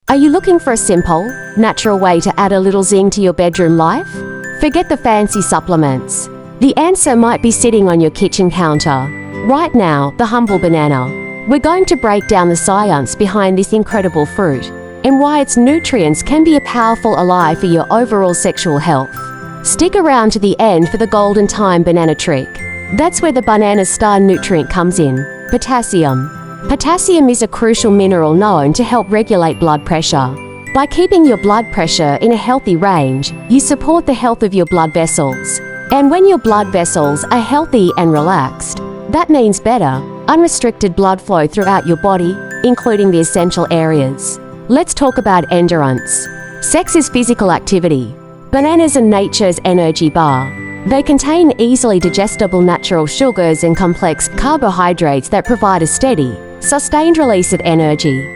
Are you looking for a simple, natural way to add a little zing to your bedroom life? Forget the fancy supplements. The answer might be sitting on your kitchen counter. Right now, the humble banana. We're going to break down the science behind this incredible fruit and why its nutrients can be a powerful ally for your overall sexual health. Stick around to the end for the golden time banana trick. That's where the banana's star nutrient comes in: potassium. Potassium is a crucial mineral known to help regulate blood pressure. By keeping your blood pressure in a healthy range, you support the health of your blood vessels. And when your blood vessels are healthy and relaxed, that means better, unrestricted blood flow throughout your body, including the essential areas. Let's talk about endurance. Sex is physical activity. Bananas are nature's energy bar. They contain easily digestible natural sugars and complex carbohydrates that provide a steady, sustained release of energy.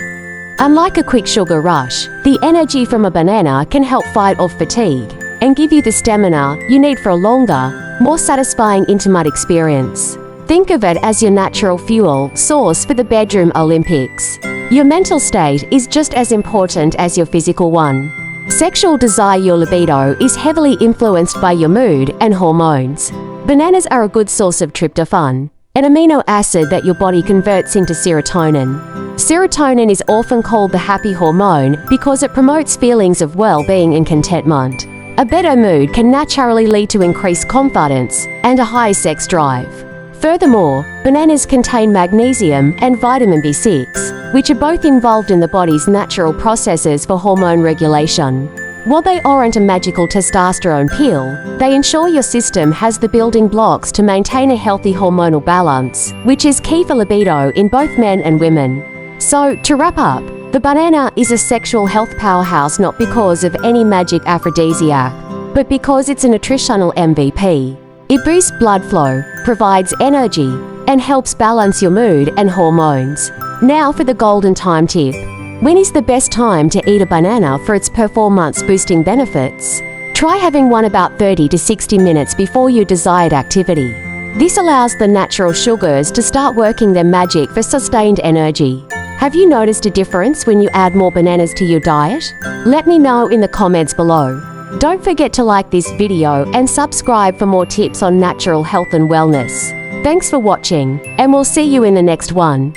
Unlike a quick sugar rush, the energy from a banana can help fight off fatigue and give you the stamina you need for a longer, more satisfying intimate experience. Think of it as your natural fuel source for the bedroom Olympics. Your mental state is just as important as your physical one. Sexual desire, your libido, is heavily influenced by your mood and hormones. Bananas are a good source of tryptophan, an amino acid that your body converts into serotonin. Serotonin is often called the happy hormone because it promotes feelings of well-being and contentment. A better mood can naturally lead to increased confidence and a high sex drive. Furthermore, bananas contain magnesium and vitamin B6, which are both involved in the body's natural processes for hormone regulation. While they aren't a magical testosterone pill, they ensure your system has the building blocks to maintain a healthy hormonal balance, which is key for libido in both men and women. So, to wrap up, the banana is a sexual health powerhouse not because of any magic aphrodisiac, but because it's a nutritional MVP. It boosts blood flow, provides energy, and helps balance your mood and hormones. Now for the golden time tip. When is the best time to eat a banana for its performance-boosting benefits? Try having one about 30 to 60 minutes before your desired activity. This allows the natural sugars to start working their magic for sustained energy. Have you noticed a difference when you add more bananas to your diet? Let me know in the comments below. Don't forget to like this video and subscribe for more tips on natural health and wellness. Thanks for watching, and we'll see you in the next one.